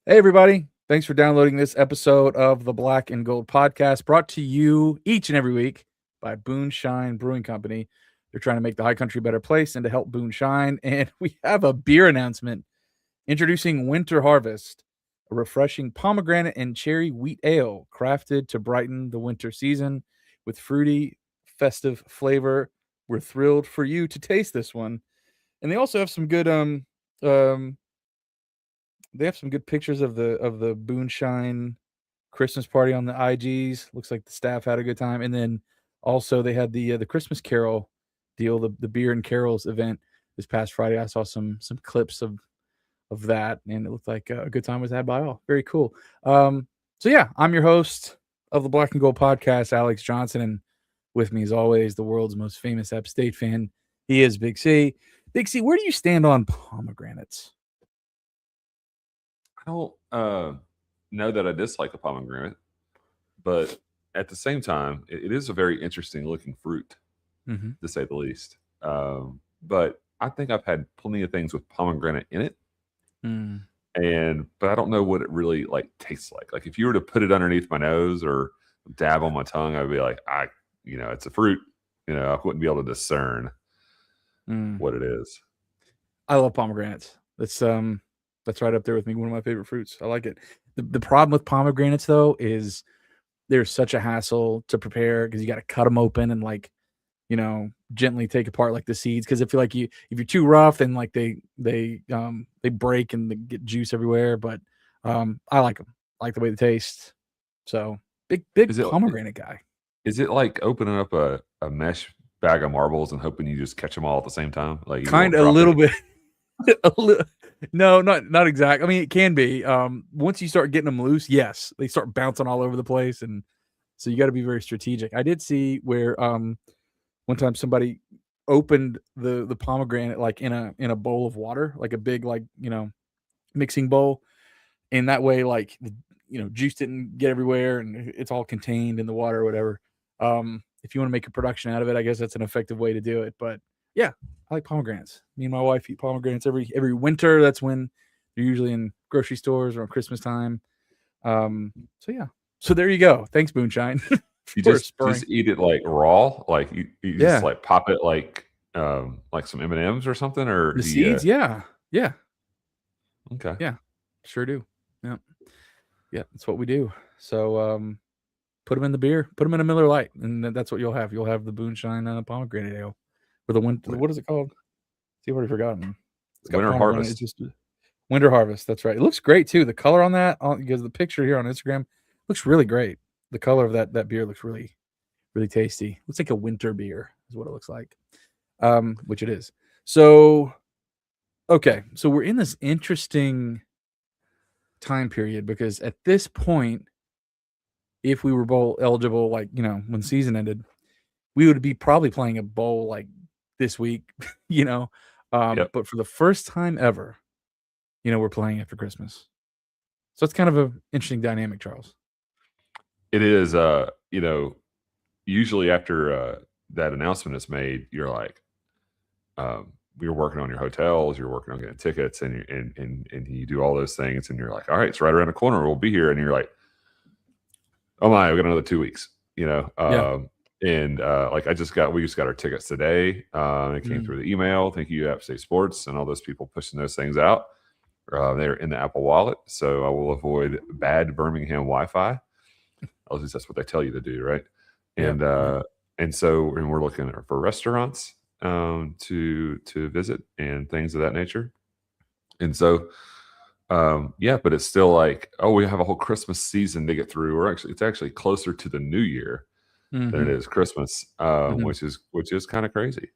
Hey, everybody. Thanks for downloading this episode of the Black and Gold podcast, brought to you each and every week by Boonshine Brewing Company. They're trying to make the high country a better place and to help Boonshine. And we have a beer announcement introducing Winter Harvest, a refreshing pomegranate and cherry wheat ale crafted to brighten the winter season with fruity, festive flavor. We're thrilled for you to taste this one. And they also have some good they have some good pictures of the Boonshine Christmas party on the IGs. Looks like the staff had a good time, and then also they had the Christmas Carol deal, the beer and carols event this past Friday. I saw some clips of that, and it looked like a good time was had by all. Very cool. So yeah, I'm your host of the Black and Gold podcast, Alex Johnson, and with me as always, the world's most famous App State fan. He is Big C. Big C, where do you stand on pomegranates? I don't know that I dislike the pomegranate, but at the same time, it is a very interesting looking fruit, Mm-hmm. to say the least. But I think I've had plenty of things with pomegranate in it, but I don't know what it really like tastes like. Like if you were to put it underneath my nose or dab on my tongue, I'd be like, it's a fruit. I wouldn't be able to discern what it is. I love pomegranates. That's right up there with me. One of my favorite fruits. I like it. The problem with pomegranates though is they're such a hassle to prepare because you got to cut them open and gently take apart like the seeds. Because if you're too rough, then like they break and they get juice everywhere. But I like them. I like the way they taste. So big pomegranate guy. Is it like opening up a mesh bag of marbles and hoping you just catch them all at the same time? Like kind of a little bit. No, not exact. I mean, it can be. Once you start getting them loose, yes, they start bouncing all over the place, and so you got to be very strategic. I did see where one time somebody opened the pomegranate like in a bowl of water, like a big mixing bowl, and that way juice didn't get everywhere and it's all contained in the water or whatever. If you want to make a production out of it, I guess that's an effective way to do it. But yeah, I like pomegranates. Me and my wife eat pomegranates every winter. That's when they're usually in grocery stores or on Christmas time. So yeah. So there you go. Thanks, Moonshine. You just eat it like raw, like you just like pop it like some M&Ms or something, or the seeds. Yeah. Okay. Yeah, sure do. Yeah, that's what we do. So put them in the beer, put them in a Miller Lite, and that's what you'll have. You'll have the Boonshine pomegranate ale. Or the winter, what is it called? See, I've already forgotten. It's got Winter Harvest. It's just Winter Harvest. That's right. It looks great too. The color on that, because the picture here on Instagram looks really great. The color of that beer looks really, really tasty. Looks like a winter beer is what it looks like, which it is. So, okay, so we're in this interesting time period because at this point, if we were bowl eligible, when season ended, we would be probably playing a bowl like this week, Yep. But for the first time ever, we're playing after Christmas. So it's kind of an interesting dynamic, Charles. It is, usually after that announcement is made, you're like, you're working on your hotels, you're working on getting tickets, and you do all those things, and you're like, all right, it's right around the corner, we'll be here, and you're like, oh my, we got another 2 weeks, And we just got our tickets today. It came through the email. Thank you, App State Sports, and all those people pushing those things out. They're in the Apple Wallet, so I will avoid bad Birmingham Wi-Fi. At least that's what they tell you to do, right? And we're looking for restaurants to visit and things of that nature. And so, but it's still like, oh, we have a whole Christmas season to get through. It's actually closer to the New Year than it is Christmas, which is kind of crazy.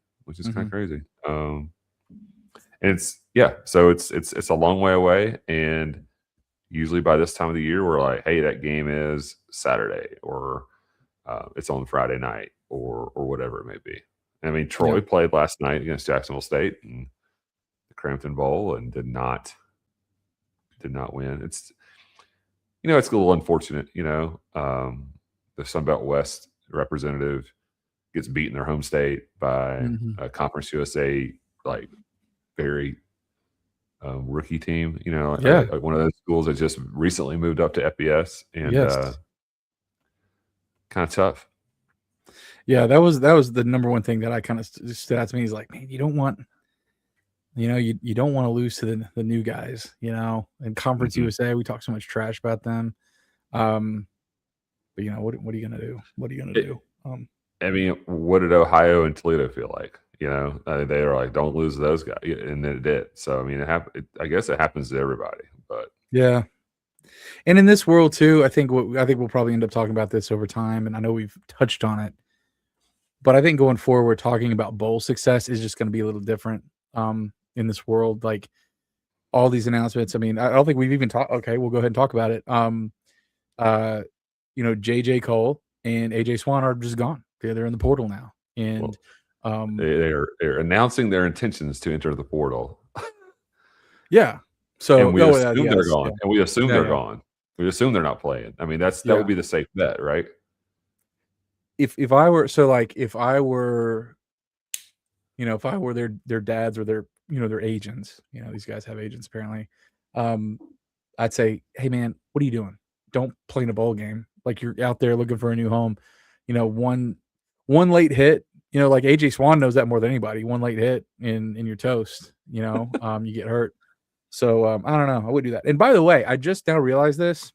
And so it's a long way away, and usually by this time of the year, we're like, hey, that game is Saturday, or it's on Friday night, or whatever it may be. I mean, Troy played last night against Jacksonville State in the Crampton Bowl and did not win. It's it's a little unfortunate. The Sunbelt West representative gets beat in their home state by Conference USA, like very rookie team. Yeah. Like one of those schools that just recently moved up to FBS, and Yes. kind of tough. Yeah, that was the number one thing that I kind of stood out to me. Is like, man, you don't want, you don't want to lose to the new guys, and Conference Mhm. USA. We talk so much trash about them. But what are you gonna do? What are you gonna It, do? I mean, what did Ohio and Toledo feel like? They are like, don't lose those guys, and then it did. So I mean, I guess it happens to everybody, but Yeah. And in this world too, I think we'll probably end up talking about this over time, and I know we've touched on it, but I think going forward, talking about bowl success is just going to be a little different in this world. Like all these announcements. I mean, I don't think we've even talked. Okay, we'll go ahead and talk about it. Uh, JJ Cole and AJ Swan are just gone. They're in the portal now, and well, they're announcing their intentions to enter the portal. yeah. So And we assume they're yes, gone. yeah. And we assume Yeah, they're yeah. gone. We assume they're not playing. I mean, that Yeah. would be the safe bet, right? If I were so like if I were if I were their dads or their agents, these guys have agents apparently. I'd say, hey man, what are you doing? Don't play in a bowl game. Like you're out there looking for a new home. One late hit, like AJ Swan knows that more than anybody. One late hit in your toast, you get hurt. So I don't know. I would do that. And by the way, I just now realized this.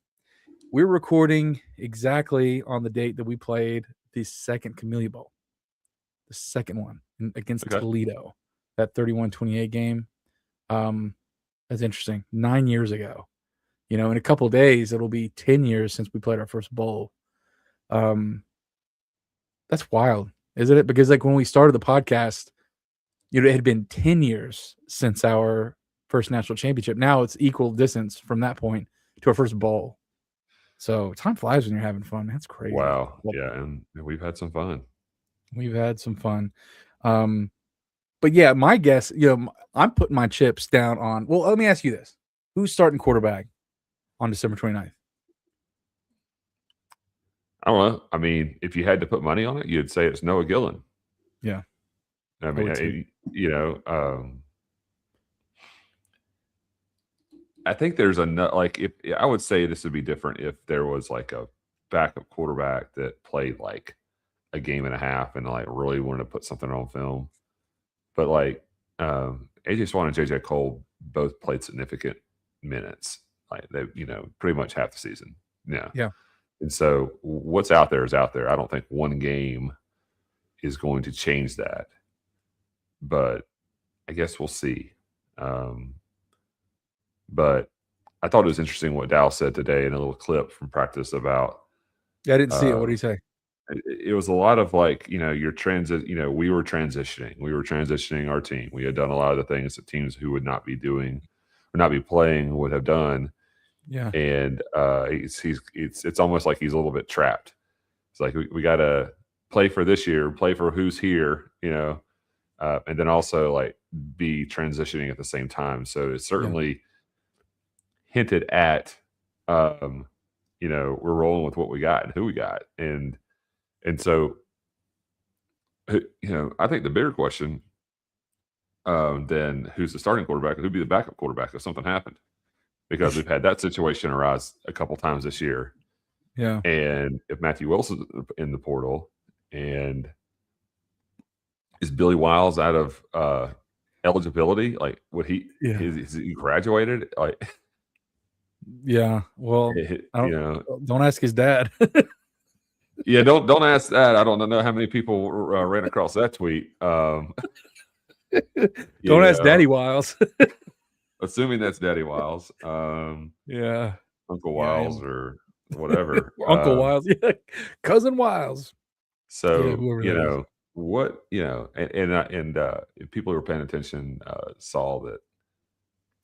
We're recording exactly on the date that we played the second Camellia Bowl, the second one against Okay. Toledo, that 31-28 game. That's interesting. 9 years ago. In a couple of days, it'll be 10 years since we played our first bowl. That's wild, isn't it? Because like when we started the podcast, it had been 10 years since our first national championship. Now it's equal distance from that point to our first bowl. So time flies when you're having fun. That's crazy. Wow. Yeah, and we've had some fun. We've had some fun. But yeah, my guess, I'm putting my chips down on. Well, let me ask you this: who's starting quarterback on December 29th? I don't know. I mean, if you had to put money on it, you'd say it's Noah Gillen. Yeah, I mean, I think there's like if I would say this would be different if there was like a backup quarterback that played like a game and a half and like really wanted to put something on film. But like AJ Swan and JJ Cole both played significant minutes. Like they, pretty much half the season. Yeah. Yeah. And so what's out there is out there. I don't think one game is going to change that. But I guess we'll see. But I thought it was interesting what Dow said today in a little clip from practice about. Yeah, I didn't see it. What did he say? It was a lot of like, your transit, we were transitioning our team. We had done a lot of the things that teams who would not be doing or not be playing would have done. Yeah. And it's almost like he's a little bit trapped. It's like we got to play for this year, play for who's here, and then also like be transitioning at the same time. So it's certainly hinted at, we're rolling with what we got and who we got. And so, I think the bigger question than who's the starting quarterback, who'd be the backup quarterback if something happened, because we've had that situation arise a couple times this year. Yeah. And if Matthew Wilson's in the portal, and is Billy Wiles out of eligibility? Like, would he? Yeah. Is he graduated? Like, yeah. Well, don't ask his dad. Yeah, don't ask that. I don't know how many people ran across that tweet. Don't ask Daddy Wiles. Assuming that's Daddy Wiles. Yeah. Uncle Wiles or whatever. Uncle Wiles. Yeah. Cousin Wiles. So, what, and people who were paying attention saw that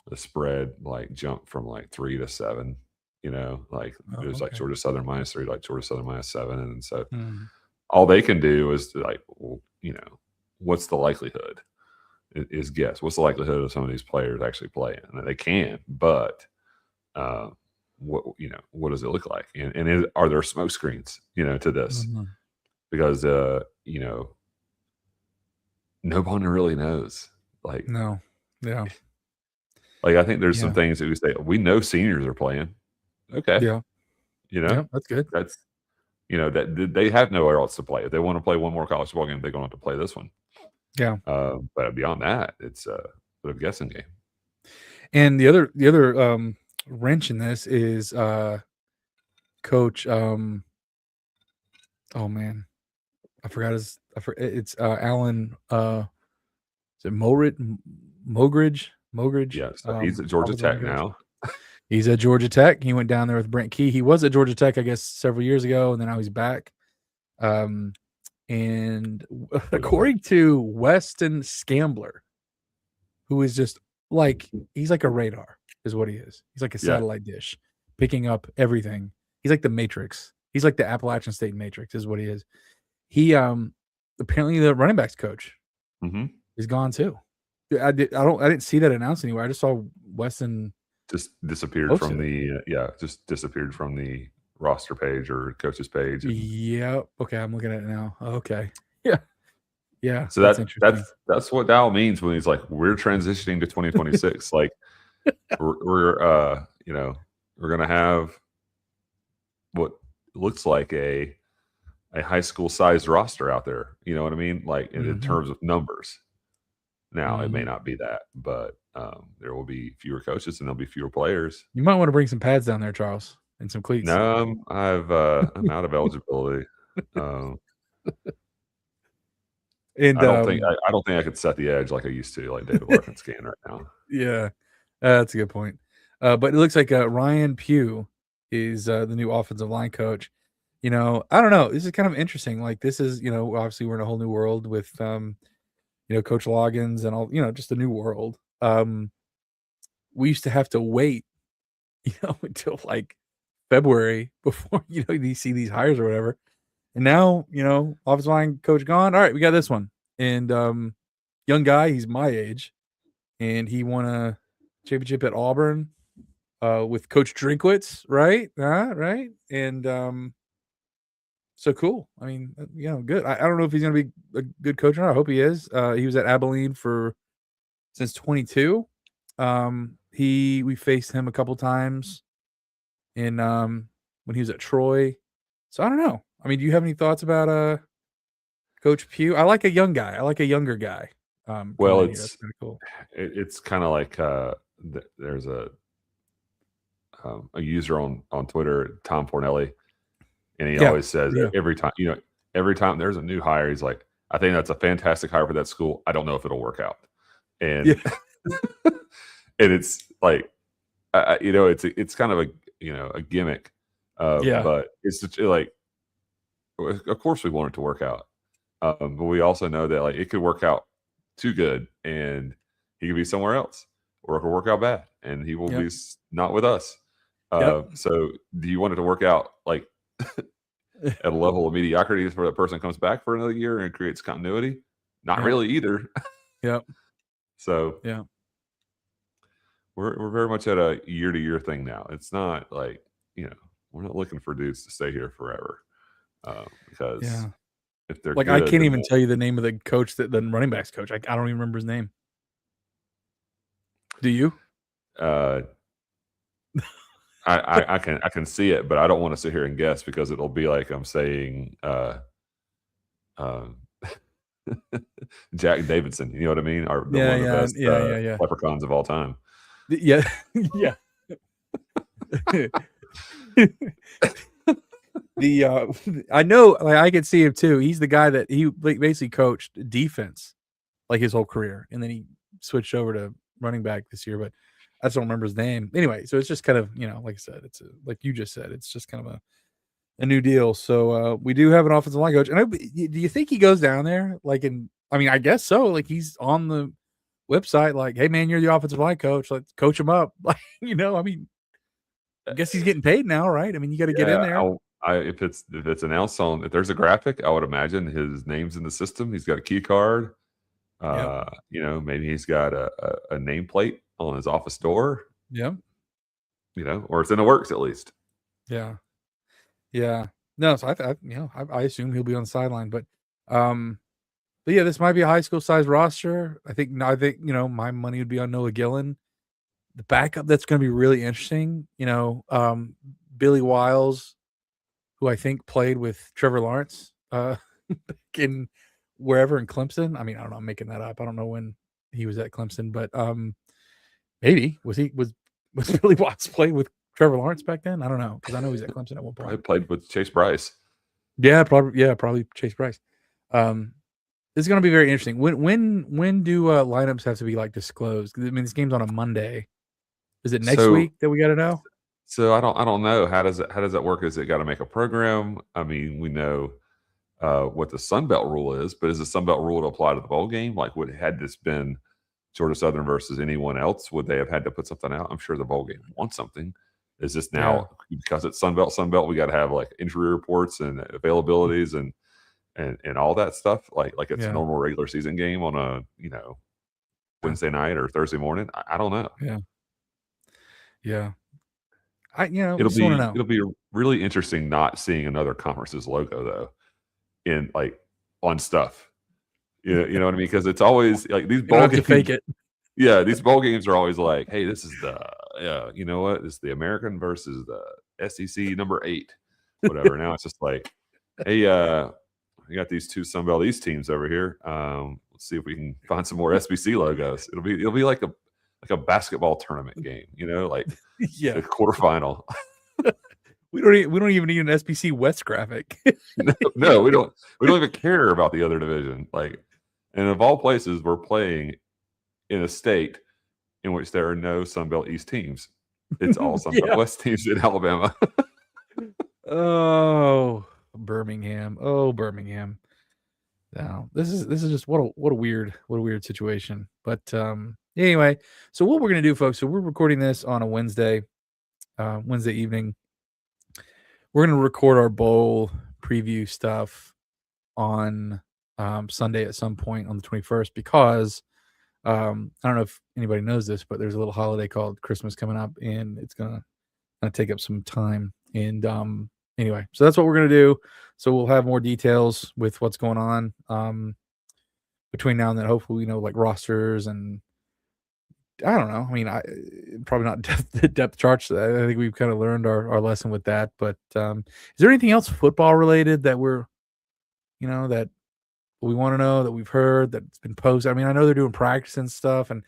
the spread like jumped from like 3 to 7. Like it was like Georgia Southern -3, like Georgia Southern -7. And so all they can do is like, well, what's the likelihood is guess. What's the likelihood of some of these players actually playing? And they can, but what does it look like? And are there smoke screens, to this? Because, nobody really knows. Like, no. Yeah. Like, I think there's some Yeah. things that we say, we know seniors are playing. Okay. Yeah. You know, Yeah. That's good. that's, that they have nowhere else to play. If they want to play one more college football game, they're going to have to play this one. Yeah. But beyond that, it's a bit of a guessing game. And the other wrench in this is Coach. Oh man, I forgot his. It's Alan. Is it Mogridge? Yeah. So he's at Georgia offensive line Tech coach. now. He's at Georgia Tech. He went down there with Brent Key. He was at Georgia Tech, I guess, several years ago, and then now he's back. And according to Weston Scambler, who is just like, he's like a radar, is what he is. He's like a satellite dish, picking up everything. He's like the Matrix. He's like the Appalachian State Matrix, is what he is. He apparently the running backs coach is gone too. I didn't see that announced anywhere. I just saw Weston just disappeared from the roster page or coach's page. Yeah. Okay, I'm looking at it now. Okay. Yeah. Yeah. So that's what Dow means when he's like, we're transitioning to 2026. Like we're gonna have what looks like a high school sized roster out there. You know what I mean? Like in terms of numbers. Now it may not be that, but there will be fewer coaches and there'll be fewer players. You might want to bring some pads down there, Charles, and some cleats. No, I'm out of eligibility. And I don't think I could set the edge like I used to, like David Larkin scan right now. Yeah, that's a good point. But it looks like Ryan Pugh is the new offensive line coach. I don't know. This is kind of interesting. Like this is, obviously we're in a whole new world with Coach Loggins and all, just a new world. We used to have to wait, until like February before, you see these hires or whatever. And now, offensive line coach gone. All right, we got this one. And young guy, he's my age. And he won a championship at Auburn with Coach Drinkwitz, right? Right. And so cool. I mean, good. I don't know if he's going to be a good coach or not. I hope he is. He was at Abilene since 22. We faced him a couple times in when he was at Troy. So I don't know. I mean, do you have any thoughts about Coach Pugh? I like a young guy. I like a younger guy. Well, that's kind of cool. It's kind of like there's a user on Twitter, Tom Fornelli, and he always says every time there's a new hire, he's like, I think that's a fantastic hire for that school. I don't know if it'll work out. And and it's like, it's kind of a gimmick. But it's just like, of course we want it to work out. But we also know that like it could work out too good and he could be somewhere else, or it could work out bad and he will be not with us. So do you want it to work out like at a level of mediocrity where that person comes back for another year and creates continuity? Not really either. Yep. So we're very much at a year-to-year thing now. It's not like, we're not looking for dudes to stay here forever. Because if they're like good, I can't even tell you the name of the coach, the running backs coach. I don't even remember his name. Do you? I can see it, but I don't want to sit here and guess because it'll be like I'm saying Jack Davidson. You know what I mean? One of the best leprechauns of all time. Yeah. I know, like I could see him too. He's the guy that he basically coached defense like his whole career, and then he switched over to running back this year. But I just don't remember his name. Anyway, so it's just kind of, like I said, it's like you just said, it's just kind of a new deal. So we do have an offensive line coach. And do you think he goes down there? I guess so. Like he's on the website, like, hey man, you're the offensive line coach. Let's coach him up. Like, I guess he's getting paid now, right? I mean, you got to get in there. If it's announced if there's a graphic, I would imagine his name's in the system. He's got a key card. Maybe he's got a nameplate on his office door. Yeah. Or it's in the works at least. Yeah. Yeah. No, so I assume he'll be on the sideline, but yeah, this might be a high school size roster. I think my money would be on Noah Gillen. the backup that's going to be really interesting. Billy Wiles, who I think played with Trevor Lawrence back in wherever in Clemson. I mean, I don't know. I'm making that up. I don't know when he was at Clemson, but maybe was Billy Watts played with Trevor Lawrence back then? I don't know, because I know he was at Clemson at one Probably point. played with Chase Bryce. Yeah, probably Chase Bryce. It's going to be very interesting. When do lineups have to be like disclosed? I mean, this game's on a Monday. Is it next So week that we got to know? so I don't know how does that work? Is it got to make a program? I mean, we know what the Sun Belt rule is, but is the Sun Belt rule to apply to the bowl game? Like, had this been Georgia Southern versus anyone else, would they have had to put something out? I'm sure the bowl game wants something. Is this now because it's Sun Belt? We got to have like injury reports and availabilities and all that stuff, like it's a normal regular season game on a Wednesday night or Thursday morning. I don't know. Yeah. We It'll just want to know. be really interesting not seeing another conference's logo though in like on stuff. You know what I mean? Because it's always like these bowl games. Fake it. Yeah, these bowl games are always like, hey, this is the you know what? It's the American versus the SEC number 8, whatever. Now it's just like, hey, we got these two Sun Belt East teams over here. Let's see if we can find some more SBC logos. It'll be like a basketball tournament game, like the quarterfinal. We don't even need an SBC West graphic. No, we don't even care about the other division. Like, and of all places, we're playing in a state in which there are no Sun Belt East teams. It's all Sun Belt West teams in Alabama. Oh, Birmingham. Oh, Birmingham. No, this is just what a weird situation. But anyway, so what we're gonna do, folks. So we're recording this on a Wednesday evening. We're gonna record our bowl preview stuff on Sunday at some point on the 21st because I don't know if anybody knows this, but there's a little holiday called Christmas coming up, and it's gonna take up some time. And anyway, so that's what we're gonna do. So we'll have more details with what's going on between now and then. Hopefully, like rosters and I don't know. I mean, I probably not depth charts. I think we've kind of learned our lesson with that. But is there anything else football related that we're that we want to know, that we've heard, that's been posted? I mean, I know they're doing practice and stuff, and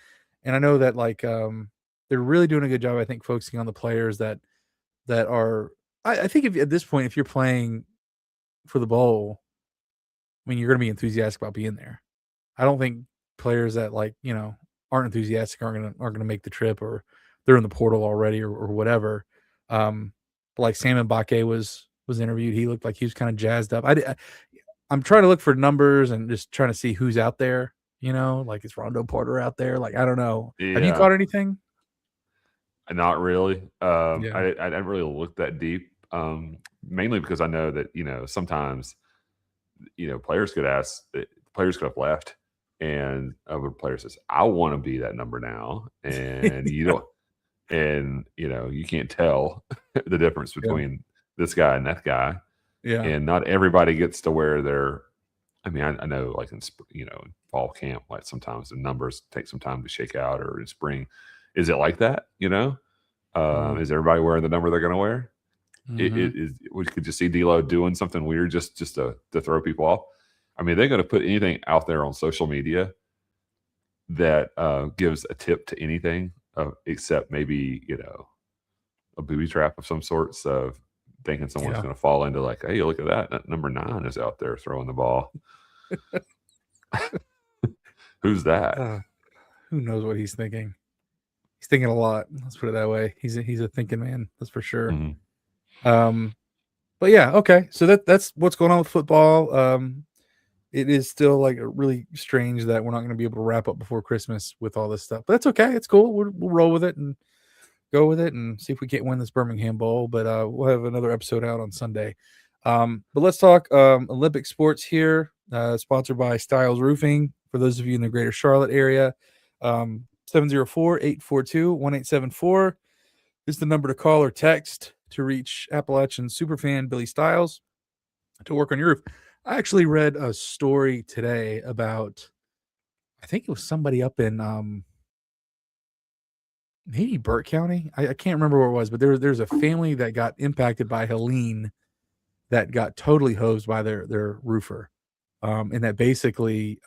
I know that like they're really doing a good job, I think, focusing on the players that are. I think if at this point, if you're playing for the bowl, I mean, you're going to be enthusiastic about being there. I don't think players that aren't enthusiastic aren't gonna make the trip, or they're in the portal already, or whatever. Like Sam Mbake was interviewed. He looked like he was kind of jazzed up. I'm trying to look for numbers and just trying to see who's out there. Like is Rondo Porter out there? Like I don't know. Yeah. Have you caught anything? Not really. I didn't really look that deep. Mainly because I know that sometimes players could have left, and other player says, I want to be that number now, and you don't, and you can't tell the difference between this guy and that guy. And not everybody gets to where they're. I mean, I know, like in fall camp, like sometimes the numbers take some time to shake out, or in spring. Is it like that? Is everybody wearing the number they're going to wear? We could just see D'Lo doing something weird just to throw people off. I mean, they're going to put anything out there on social media that gives a tip to anything, except maybe a booby trap of some sorts of thinking someone's going to fall into like, hey, look at that number 9 is out there throwing the ball. Who's that? Who knows what he's thinking? He's thinking a lot. Let's put it that way. He's a thinking man. That's for sure. Mm-hmm. But yeah, okay. So that's what's going on with football. It is still like really strange that we're not going to be able to wrap up before Christmas with all this stuff, but that's okay. It's cool. We'll roll with it and go with it and see if we can't win this Birmingham Bowl. But we'll have another episode out on Sunday. But let's talk Olympic sports here. Sponsored by Styles Roofing. For those of you in the greater Charlotte area, 704-842-1874 is the number to call or text to reach Appalachian superfan Billy Styles to work on your roof. I actually read a story today about, I think it was somebody up in maybe Burke County. I can't remember where it was, but there's a family that got impacted by Helene that got totally hosed by their roofer. And that basically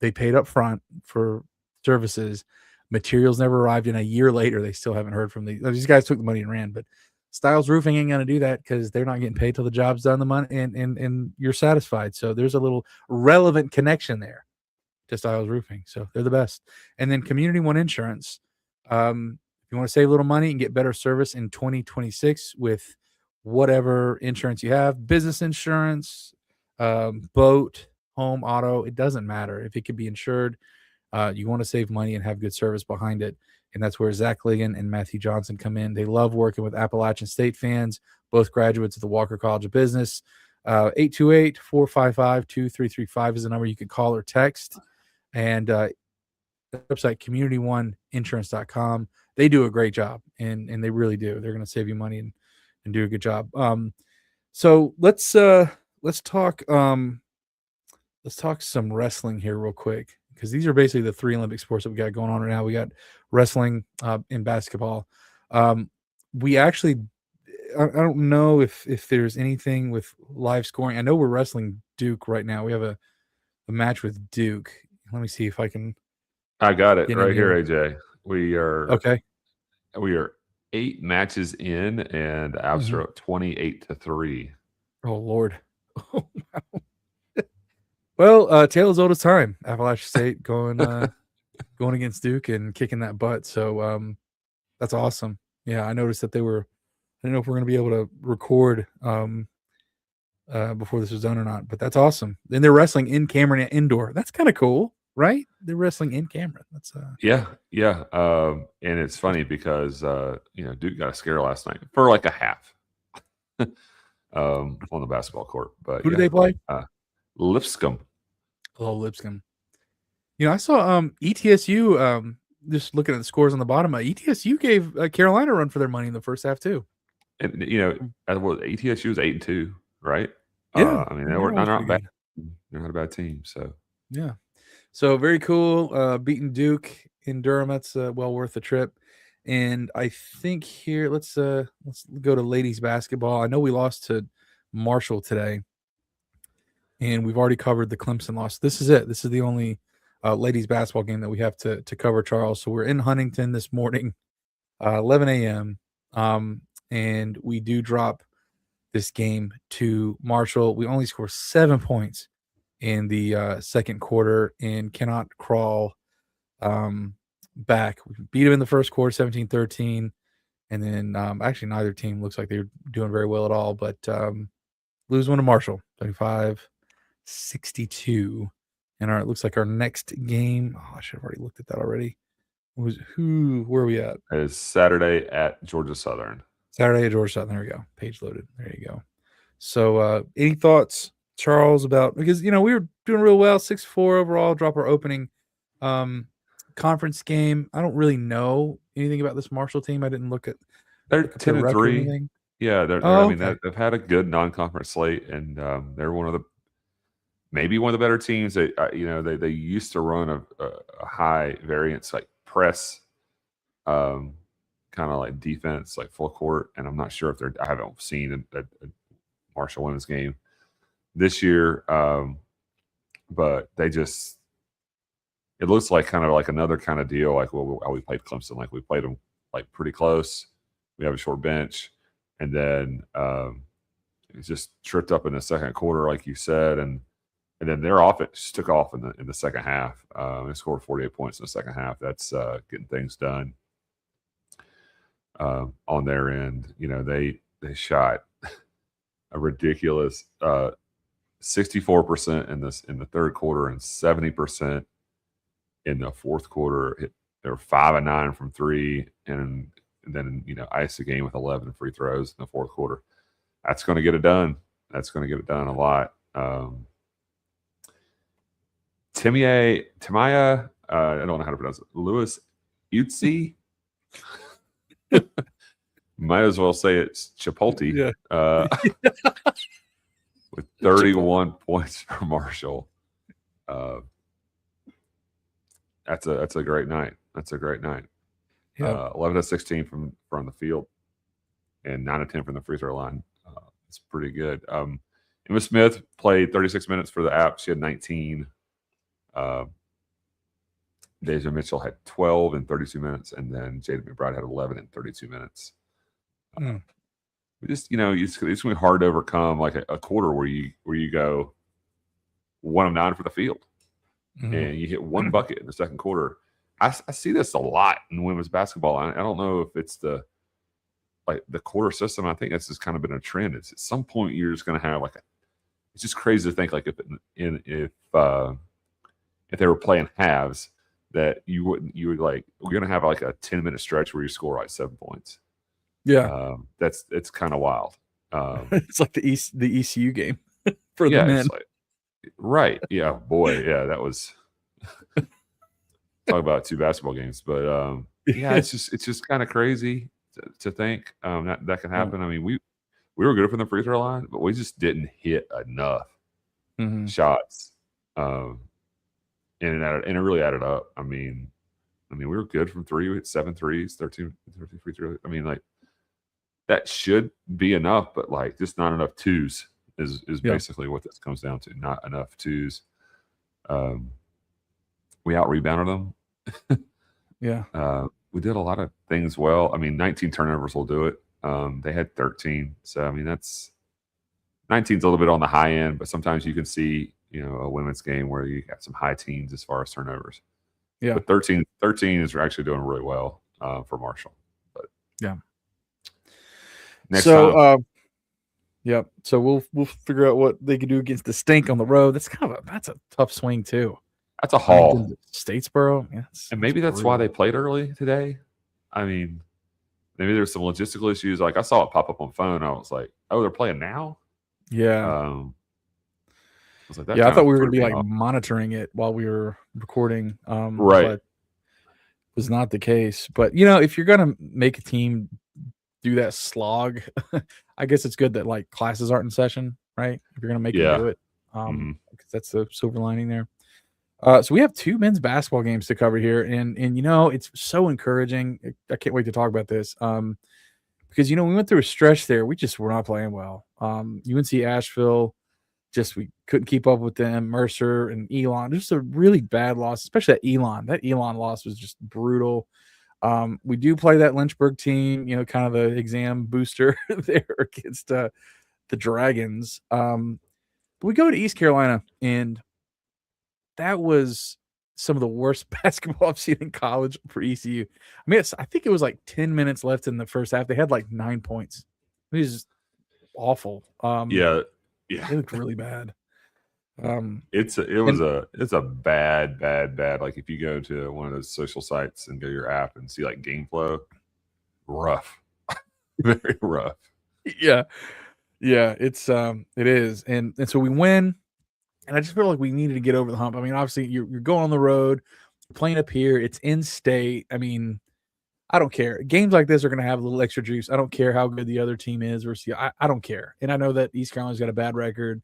they paid up front for services. Materials never arrived, and a year later they still haven't heard from these guys. Took the money and ran, but Styles Roofing ain't gonna do that because they're not getting paid till the job's done. The money and you're satisfied. So there's a little relevant connection there to Styles Roofing. So they're the best. And then Community One Insurance. If you want to save a little money and get better service in 2026 with whatever insurance you have, business insurance, boat, home, auto, it doesn't matter. If it could be insured, you want to save money and have good service behind it. And that's where Zach Ligon and Matthew Johnson come in. They love working with Appalachian State fans, both graduates of the Walker College of Business. 828-455-2335 is the number you can call or text. And website communityoneInsurance.com. They do a great job, and they really do. They're going to save you money and do a good job. So let's talk some wrestling here real quick, because these are basically the three Olympic sports that we got going on right now. We got wrestling and basketball. We actually, I don't know if there's anything with live scoring. I know we're wrestling Duke right now. We have a match with Duke. Let me see if I can. I got it right here, AJ. We are okay. We are 8 matches in, and Avs are up 28-3. Oh Lord! Oh, wow. Well, tale as old as time. Appalachian State going against Duke and kicking that butt. So that's awesome. Yeah, I noticed that they were. I don't know if we're going to be able to record before this was done or not, but that's awesome. And they're wrestling in Cameron indoor. That's kind of cool, right? They're wrestling in Cameron. That's yeah. And it's funny because Duke got a scare last night for like a half on the basketball court. But who did they play? Lipscomb. Oh, Lipscomb. I saw ETSU. Just looking at the scores on the bottom, ETSU gave Carolina a run for their money in the first half too. And ETSU was 8-2, right? Yeah, I mean they were not bad. They're not a bad team. So yeah, so very cool. Beating Duke in Durham, that's well worth the trip. And I think here, let's go to ladies basketball. I know we lost to Marshall today, and we've already covered the Clemson loss. This is it. This is the only ladies basketball game that we have to cover, Charles. So we're in Huntington this morning, 11 a.m. And we do drop this game to Marshall. We only score 7 points in the second quarter and cannot crawl back. We beat them in the first quarter, 17-13. And then actually neither team looks like they're doing very well at all, but lose one to Marshall, 35-62. And it looks like our next game, I should have already looked at that already. Where are we at? It is Saturday at Georgia Southern. Saturday at Georgia Southern. There we go. Page loaded. There you go. So any thoughts, Charles, about, because we were doing real well, 6-4 overall, drop our opening conference game. I don't really know anything about this Marshall team. I didn't look at they're 10-3. Yeah, they've had a good non-conference slate, and they're maybe one of the better teams. They used to run a high variance like press, kind of like defense, like full court. And I'm not sure if I haven't seen a Marshall women's game this year, but it looks like kind of like another kind of deal. Like we played Clemson, like we played them like pretty close. We have a short bench, and then it just tripped up in the second quarter, like you said, and then their offense just took off in the second half. They scored 48 points in the second half. That's getting things done on their end. They shot a ridiculous 64% in the third quarter and 70% in the fourth quarter. They were 5-9 from three, and then iced the game with 11 free throws in the fourth quarter. That's going to get it done. That's going to get it done a lot. Timaya, I don't know how to pronounce it. Lewis Utsi. Might as well say it's Chipotle. Yeah. With 31 points for Marshall. That's a great night. That's a great night. 11 of 16 from the field, and 9 of 10 from the free throw line. It's pretty good. Emma Smith played 36 minutes for the app. She had 19. Deja Mitchell had 12 in 32 minutes, and then Jada McBride had 11 in 32 minutes. We just, it's going to be hard to overcome like a quarter where you go 1 of 9 for the field, and you hit one bucket in the second quarter. I see this a lot in women's basketball. I don't know if it's the quarter system. I think that's just kind of been a trend. It's at some point you're just going to have it's just crazy to think like if they were playing halves, that you would like, we're going to have like a 10-minute stretch where you score like 7 points. Yeah. It's kind of wild. It's like the ECU game for the men. Right. Yeah. Boy. Yeah. That was talk about 2 basketball games, but yeah, it's just kind of crazy to think that can happen. I mean, we were good from the free throw line, but we just didn't hit enough shots. And it really added up. I mean, we were good from 3. We hit 7 threes, 13 free throws. I mean, like that should be enough, but like just not enough 2s is basically what this comes down to. Not enough 2s. We out rebounded them. Yeah. We did a lot of things well. I mean, 19 turnovers will do it. They had 13. So I mean, that's 19's a little bit on the high end, but sometimes you can see, a women's game where you got some high teens as far as turnovers. Yeah. But 13 is actually doing really well for Marshall. But yeah. Next time. Yeah. So we'll figure out what they can do against the Stink on the road. That's a tough swing too. That's a haul. Statesboro. Yeah. And maybe that's why they played early today. I mean, maybe there's some logistical issues. Like I saw it pop up on phone. I was like, oh, they're playing now? Yeah. I was like, I thought we were going to be like monitoring it while we were recording. Right. But it was not the case. But, if you're going to make a team do that slog, I guess it's good that like classes aren't in session, right? If you're going to make them do it. Because that's the silver lining there. So we have 2 men's basketball games to cover here. And it's so encouraging. I can't wait to talk about this. Because, we went through a stretch there. We just were not playing well. UNC Asheville, we couldn't keep up with them. Mercer and Elon, just a really bad loss, especially that Elon. That Elon loss was just brutal. We do play that Lynchburg team, kind of the exam booster there against the Dragons. But we go to East Carolina, and that was some of the worst basketball I've seen in college for ECU. I mean, I think it was like 10 minutes left in the first half. They had like 9 points. It was just awful. Yeah. It looked really bad. It's a bad. Like if you go to one of those social sites and go to your app and see like game flow, rough, very rough. Yeah, it's it is, and so we win, and I just feel like we needed to get over the hump. I mean, obviously you're going on the road, you're playing up here, it's in state. I mean, I don't care. Games like this are going to have a little extra juice. I don't care how good the other team is versus I don't care. And I know that East Carolina's got a bad record,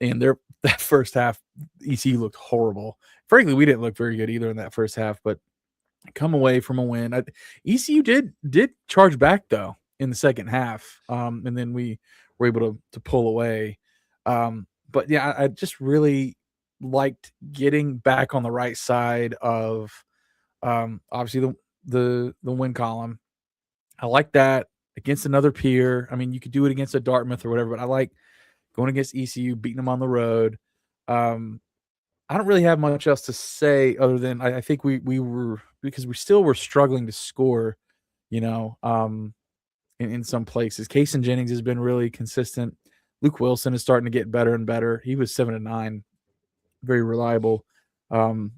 and that first half, ECU looked horrible. Frankly, we didn't look very good either in that first half, but come away from a win. ECU did charge back though in the second half, and then we were able to pull away. But yeah, I just really liked getting back on the right side of obviously the win column. I like that against another peer. I mean, you could do it against a Dartmouth or whatever, but I like going against ECU, beating them on the road. I don't really have much else to say other than I think we were, because we still were struggling to score, in some places. Kaysen Jennings has been really consistent. Luke Wilson is starting to get better and better. He was 7-9, very reliable. I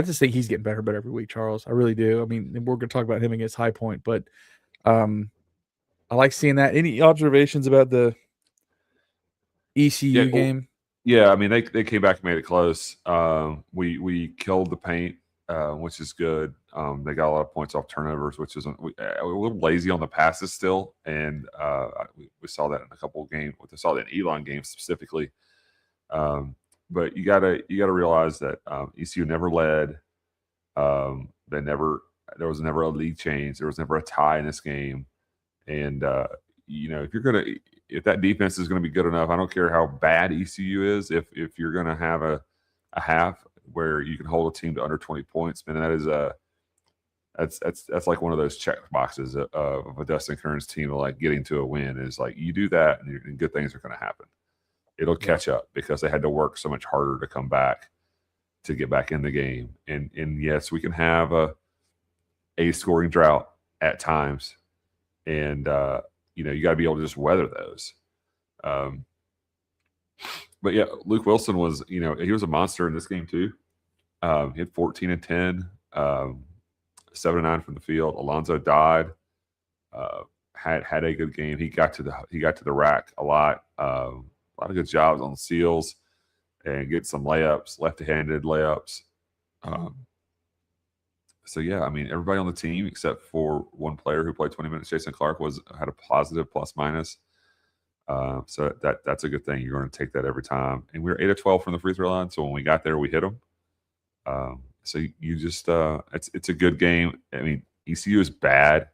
just think he's getting better and better every week, Charles. I really do. I mean, we're going to talk about him against High Point, but I like seeing that. Any observations about the ECU game? Yeah, I mean, they came back and made it close. We killed the paint, which is good. They got a lot of points off turnovers, which isn't. We're a little lazy on the passes still, and we saw that in a couple of games. We saw that in Elon games specifically. But you gotta realize that ECU never led. They never There was never a lead change. There was never a tie in this game. And if that defense is going to be good enough, I don't care how bad ECU is. If you're going to have a half where you can hold a team to under 20 points, man, that's like one of those check boxes of a Dustin Kearns team, like getting to a win is like you do that and good things are going to happen. It'll catch up because they had to work so much harder to come back to get back in the game. And yes, we can have a scoring drought at times, and you got to be able to just weather those. But yeah, Luke Wilson was he was a monster in this game too. He had 14 and 10. 7 and 9 from the field. Alonzo died. Had a good game. He got to the rack a lot. A lot of good jobs on the seals and get some layups, left-handed layups. So yeah, I mean everybody on the team except for one player who played 20 minutes, Jason Clark, had a positive plus minus. So that's a good thing. You're going to take that every time. And we were 8 of 12 from the free throw line. So when we got there, we hit them. So you just it's a good game. I mean, ECU is bad. I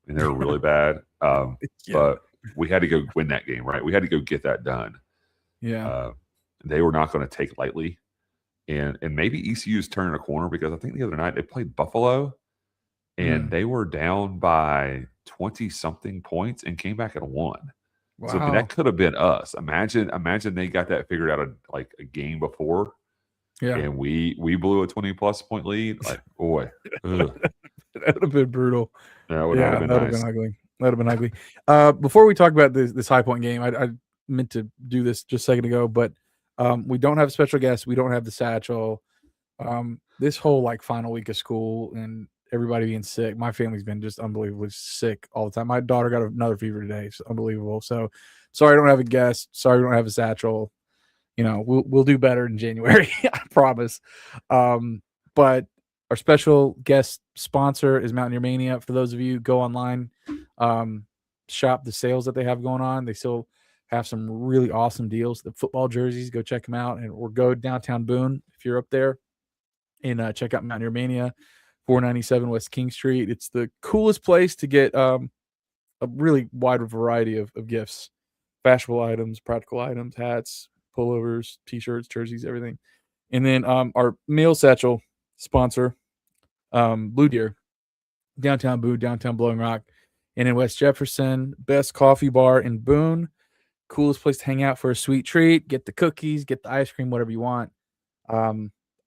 mean, they're really bad. But we had to go win that game, right? We had to go get that done. Yeah. They were not going to take lightly. And maybe ECU is turning a corner because I think the other night they played Buffalo and they were down by 20-something points and came back and won. Wow. So I mean, that could have been us. Imagine they got that figured out like a game before. Yeah. And we blew a 20-plus point lead. Like, boy. That would have been brutal. That would have been nice. That would have been ugly. Before we talk about this High Point game, I meant to do this just a second ago, but we don't have a special guest. We don't have the satchel. This whole like final week of school and everybody being sick. My family's been just unbelievably sick all the time. My daughter got another fever today. It's unbelievable. So sorry I don't have a guest. Sorry we don't have a satchel. We'll do better in January. I promise. But our special guest sponsor is Mountaineer Mania. For those of you go online, shop the sales that they have going on. They still have some really awesome deals. The football jerseys, go check them out, or go downtown Boone if you're up there, and check out Mountaineer Mania, 497 West King Street. It's the coolest place to get a really wide variety of gifts, fashionable items, practical items, hats, pullovers, t-shirts, jerseys, everything. And then our meal satchel sponsor, Blue Deer, downtown Boone, downtown Blowing Rock, and in West Jefferson, best coffee bar in Boone, coolest place to hang out for a sweet treat, get the cookies, get the ice cream, whatever you want.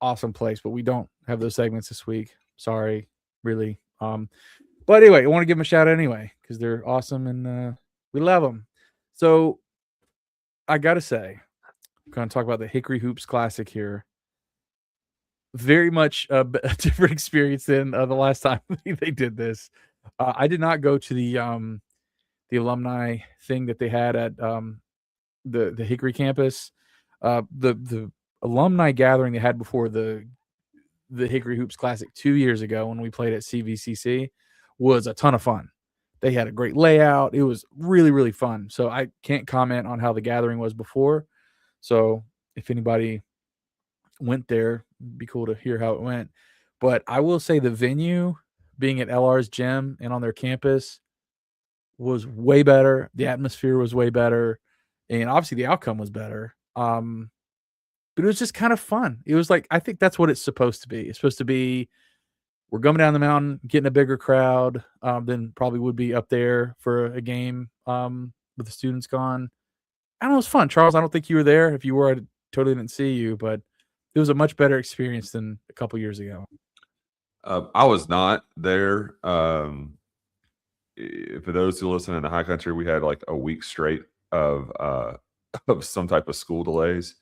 Awesome place, but we don't have those segments this week. Sorry, really. But anyway, I want to give them a shout out anyway because they're awesome and we love them. So I gotta say, I'm going to talk about the Hickory Hoops Classic here. Very much a different experience than the last time they did this. I did not go to the alumni thing that they had at the Hickory campus. The alumni gathering they had before the Hickory Hoops Classic 2 years ago when we played at CVCC was a ton of fun. They had a great layout. It was really, really fun. So I can't comment on how the gathering was before. So if anybody went there, it'd be cool to hear how it went. But I will say the venue being at LR's gym and on their campus was way better. The atmosphere was way better. And obviously the outcome was better. But it was just kind of fun. It was like, I think that's what it's supposed to be. It's supposed to be, we're coming down the mountain, getting a bigger crowd than probably would be up there for a game with the students gone. I don't know, it was fun. Charles, I don't think you were there. If you were, I totally didn't see you, but it was a much better experience than a couple years ago. I was not there. For those who listen in the high country, we had like a week straight of some type of school delays.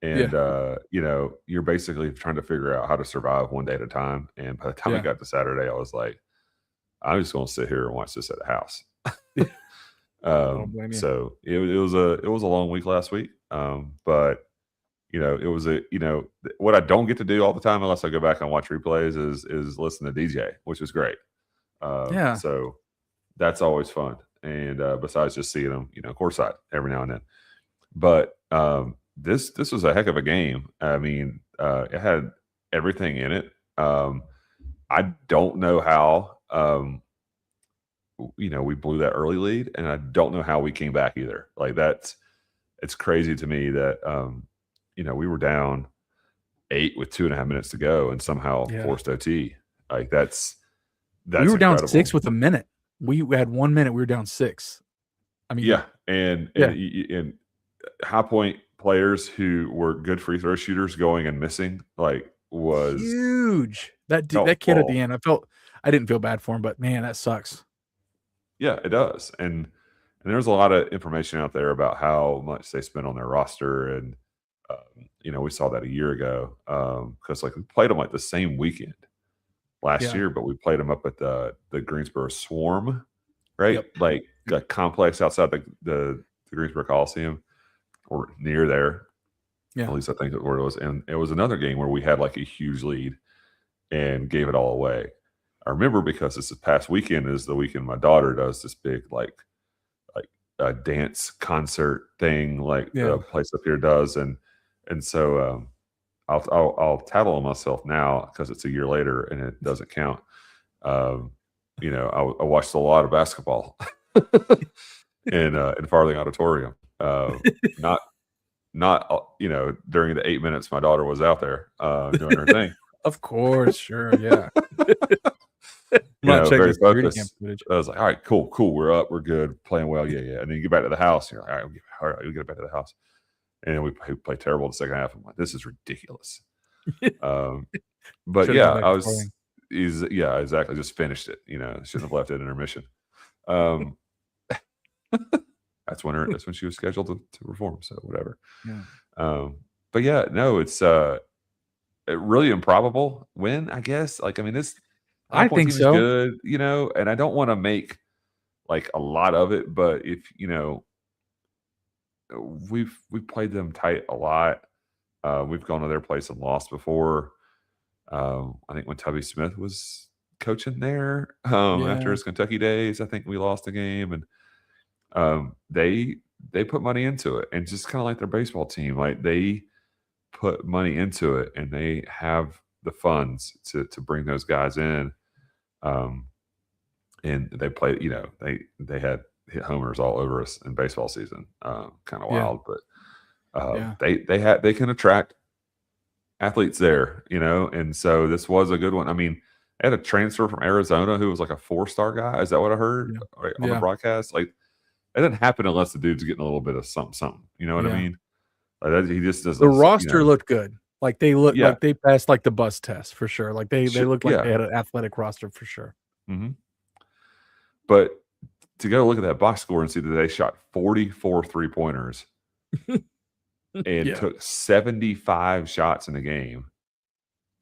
And, you're basically trying to figure out how to survive one day at a time. And by the time we got to Saturday, I was like, I'm just going to sit here and watch this at the house. So it was a long week last week. But it was what I don't get to do all the time unless I go back and watch replays is listen to DJ, which is great. So that's always fun. And besides just seeing them, courtside every now and then. But this was a heck of a game. I mean, it had everything in it. I don't know how we blew that early lead, and I don't know how we came back either. Like it's crazy to me that we were down 8 with 2.5 minutes to go and somehow forced OT. Like that's we were incredible. down 6 with a minute. We had 1 minute. We were down 6. I mean, and High Point players who were good free throw shooters going and missing was huge. That kid at the end, I didn't feel bad for him, but man, that sucks. Yeah, it does. And there's a lot of information out there about how much they spend on their roster, and we saw that a year ago because we played them the same weekend last year, but we played them up at the Greensboro Swarm, right? Yep. Like a complex outside the Greensboro Coliseum or near there. Yeah. At least I think that's where it was. And it was another game where we had a huge lead and gave it all away. I remember because this past weekend is the weekend my daughter does this big a dance concert thing the place up here does, and so I'll tattle on myself now because it's a year later and it doesn't count. I watched a lot of basketball in Farthing Auditorium. Not during the 8 minutes my daughter was out there doing her thing. Of course, sure, yeah. Very focused. I was like, all right, cool, we're up, we're good, playing well, yeah. And then you get back to the house, and you're like, all right, we get back to the house, and then we play terrible the second half. I'm like, this is ridiculous. But exactly, just finished it. Shouldn't have left it intermission. That's when she was scheduled to perform. So whatever. Yeah. But yeah, no, it's really improbable win, I guess. This. I think so. Good, and I don't want to make a lot of it, but if we've played them tight a lot. We've gone to their place and lost before. I think when Tubby Smith was coaching there after his Kentucky days, I think we lost a game, and they put money into it, and just kind of like their baseball team, they put money into it, and they have the funds to bring those guys in. And they played, they had hit homers all over us in baseball season. Kind of wild, but they can attract athletes there, and so this was a good one. I mean, I had a transfer from Arizona who was a 4-star guy. Is that what I heard on the broadcast? It doesn't happen unless the dude's getting a little bit of something. You know what I mean? He just doesn't. The roster looked good. They looked like they passed the bus test for sure. They looked like they had an athletic roster for sure. Mm-hmm. But to go look at that box score and see that they shot 44 3-pointers and took 75 shots in the game,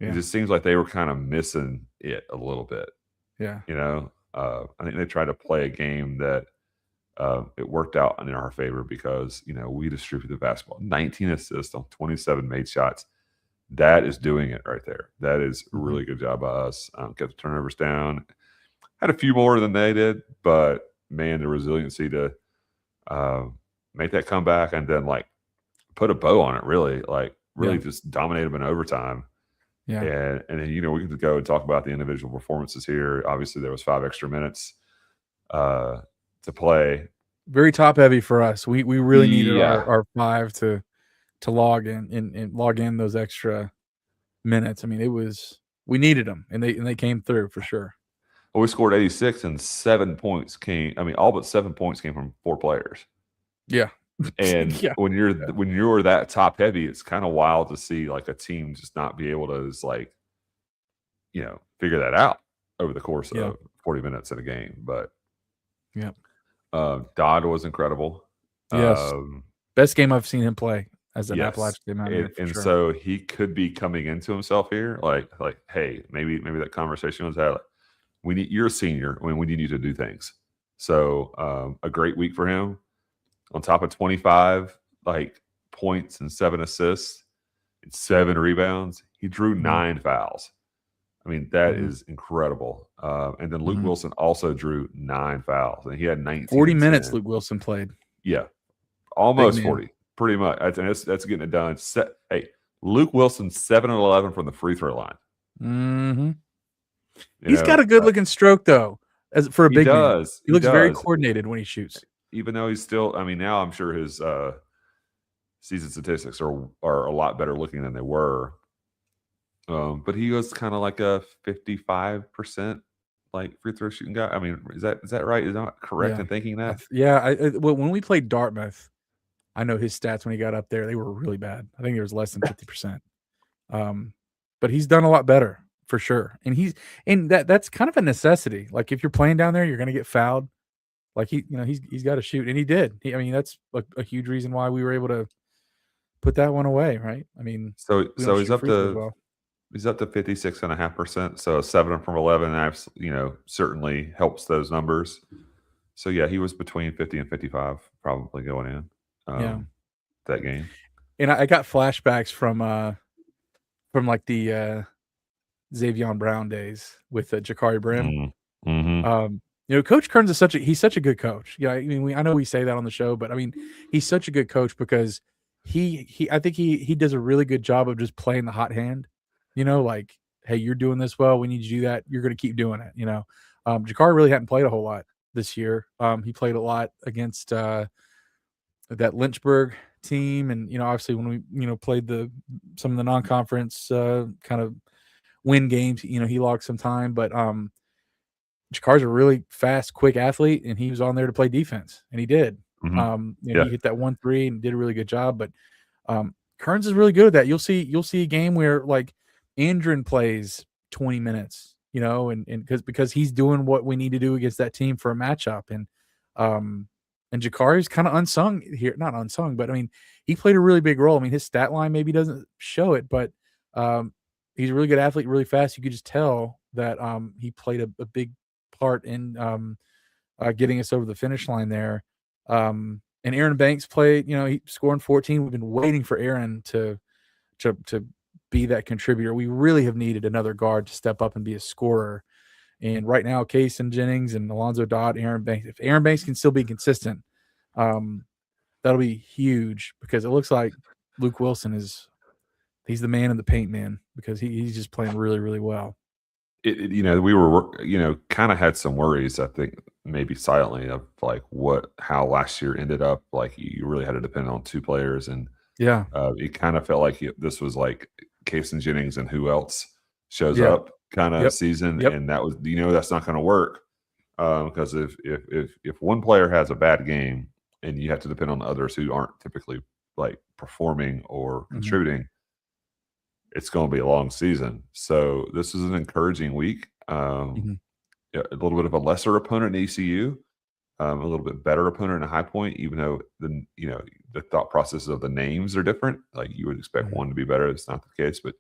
it just seems like they were kind of missing it a little bit. Yeah. I think they tried to play a game that it worked out in our favor because, we distributed the basketball. 19 assists on 27 made shots. That is doing it right there. That is a really good job by us. Kept the turnovers down. Had a few more than they did, but man, the resiliency to make that comeback and then put a bow on it. Really, just dominate them in overtime. Yeah, and then we can go and talk about the individual performances here. Obviously, there was 5 extra minutes to play. Very top heavy for us. We really needed our 5 to log in and log in those extra minutes. I mean, we needed them, and they came through for sure. Well, we scored 86 and 7 points came. I mean, all but 7 points came from 4 players. Yeah. And when you're that top heavy, it's kind of wild to see a team just not be able to just figure that out over the course of 40 minutes in a game. But Dodd was incredible. Yes. Best game I've seen him play as an Appalachian game out here. And so he could be coming into himself here. Hey, maybe that conversation was had. You're a senior. I mean, we need you to do things. So a great week for him. On top of 25 points and 7 assists and 7 rebounds, he drew 9 fouls. I mean, that is incredible. And then Luke Wilson also drew 9 fouls, and he had 19. 40 minutes Luke Wilson played. Yeah, almost 40, pretty much. That's getting it done. Luke Wilson 7 and 11 from the free throw line. Mm-hmm. He's got a good looking stroke though, as for a big man. He looks very does. coordinated when he shoots. Even though he's still, I mean, now I'm sure his season statistics are a lot better looking than they were. But he was kind of like a 55% like free throw shooting guy. I mean, is that right? Is that correct in thinking that? Well, when we played Dartmouth, I know his stats when he got up there, they were really bad. I think it was less than 50%. But he's done a lot better for sure. And that's kind of a necessity. Like if you're playing down there, you're going to get fouled. Like he's got to shoot, and he did. That's a huge reason why we were able to put that one away, right? I mean, so we don't he's shoot up free throws to well. he's up to 56.5%. So 7 from 11, certainly helps those numbers. So yeah, he was between 50 and 55 probably going in that game. And I got flashbacks from like the Xavier Brown days with Jakari Brim. Mm-hmm. Coach Kearns is he's such a good coach. Yeah, I mean, I know we say that on the show, but I mean, he's such a good coach because I think he does a really good job of just playing the hot hand. Like, hey, you're doing this well. We need you to do that. You're going to keep doing it. Jakari really hadn't played a whole lot this year. He played a lot against that Lynchburg team, and obviously when we played some of the non-conference kind of win games, he logged some time, but Jakari's a really fast, quick athlete, and he was on there to play defense, and he did. Mm-hmm. He hit that 1-3 and did a really good job. But Kearns is really good at that. You'll see a game where like Andren plays 20 minutes, and because he's doing what we need to do against that team for a matchup, and Jakari's kind of unsung here, not unsung, but I mean he played a really big role. I mean his stat line maybe doesn't show it, but he's a really good athlete, really fast. You could just tell that he played a big part in getting us over the finish line there. And Aaron Banks played, he scoring 14. We've been waiting for Aaron to be that contributor. We really have needed another guard to step up and be a scorer. And right now, Kason Jennings and Alonzo Dodd, Aaron Banks, if Aaron Banks can still be consistent, that'll be huge because it looks like Luke Wilson he's the man in the paint, man, because he's just playing really, really well. We were, kind of had some worries, I think, maybe silently of like how last year ended up. Like you really had to depend on 2 players, and it kind of felt like this was like Kason Jennings and who else shows up kind of season, and that was that's not going to work because if one player has a bad game and you have to depend on the others who aren't typically like performing or contributing. It's going to be a long season. So this is an encouraging week. A little bit of a lesser opponent in ECU, a little bit better opponent in High Point, even though the thought processes of the names are different. Like you would expect one to be better. It's not the case. But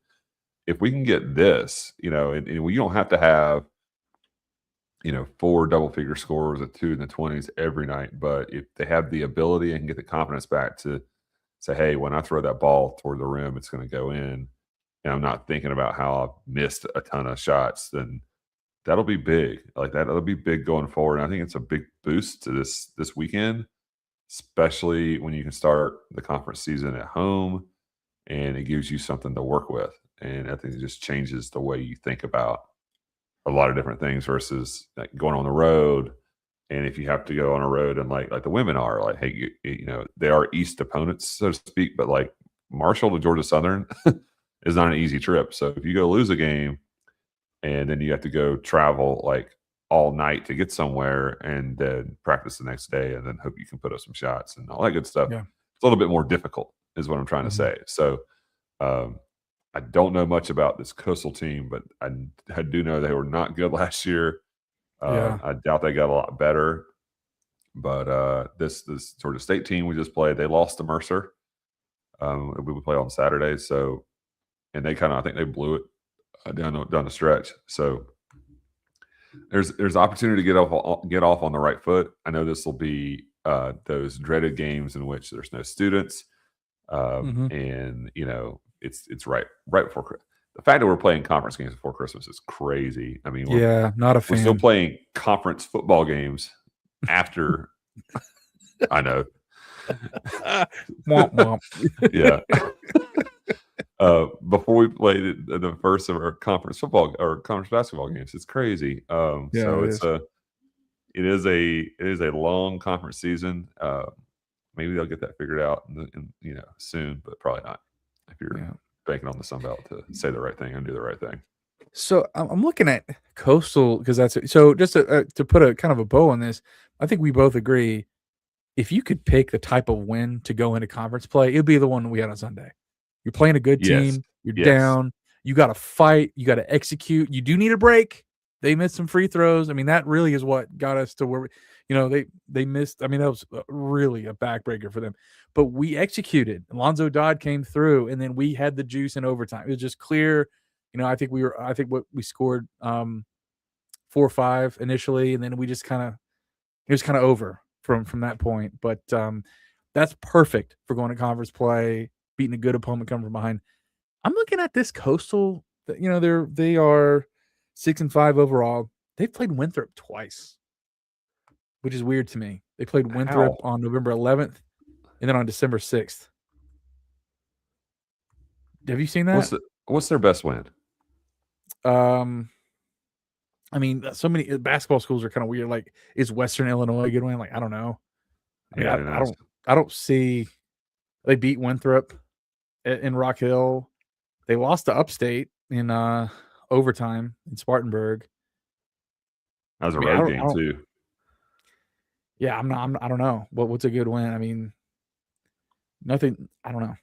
if we can get this, and we don't have to have, 4 double-figure scorers at 2 in the 20s every night. But if they have the ability and get the confidence back to say, hey, when I throw that ball toward the rim, it's going to go in. And I'm not thinking about how I've missed a ton of shots, then that'll be big. Like that'll be big going forward. And I think it's a big boost to this weekend, especially when you can start the conference season at home and it gives you something to work with. And I think it just changes the way you think about a lot of different things versus like going on the road. And if you have to go on a road and like the women are, like, hey, they are East opponents, so to speak, but like Marshall to Georgia Southern is not an easy trip. So if you go lose a game and then you have to go travel like all night to get somewhere and then practice the next day and then hope you can put up some shots and all that good stuff, it's a little bit more difficult is what I'm trying to say. So I don't know much about this Coastal team, but I do know they were not good last year. I doubt they got a lot better. But this Georgia State team we just played, they lost to Mercer. We would play on Saturday, so and they I think they blew it down the stretch. So there's opportunity to get off on the right foot. I know this will be those dreaded games in which there's no students, and it's right before Christmas. The fact that we're playing conference games before Christmas is crazy. I mean, not a fan. We're still playing conference football games after. I know. Womp womp. Yeah. before we played the first of our conference football or conference basketball games. It's crazy. Yeah, So it it's is. it is a long conference season. Maybe they'll get that figured out soon, but probably not if you're Yeah. banking on the Sun Belt to say the right thing and do the right thing. So I'm looking at Coastal because that's so. Just to put a kind of a bow on this, I think we both agree. If you could pick the type of win to go into conference play, it'd be the one we had on Sunday. You're playing a good Yes, team. You're yes. down. You got to fight. You got to execute. You do need a break. They missed some free throws. I mean, that really is what got us to where, they missed. I mean, that was really a backbreaker for them. But we executed. Alonzo Dodd came through, and then we had the juice in overtime. It was just clear. I think what we scored 4-5 initially, and then we just kind of it was kind of over from that point. But that's perfect for going to conference play, beating a good opponent coming from behind. I'm looking at this Coastal. They are 6-5 overall. They've played Winthrop twice, which is weird to me. They played Winthrop How? on November 11th and then on December 6th. Have you seen that? What's their best win? I mean, so many basketball schools are kind of weird. Like, is Western Illinois a good win? Like, I don't know. I mean, Yeah, who knows? I don't see. They beat Winthrop in Rock Hill. They lost to Upstate in overtime in Spartanburg. That was a I mean, I road don't, I game don't. too. Yeah, I don't know. What's a good win? I mean, nothing. I don't know.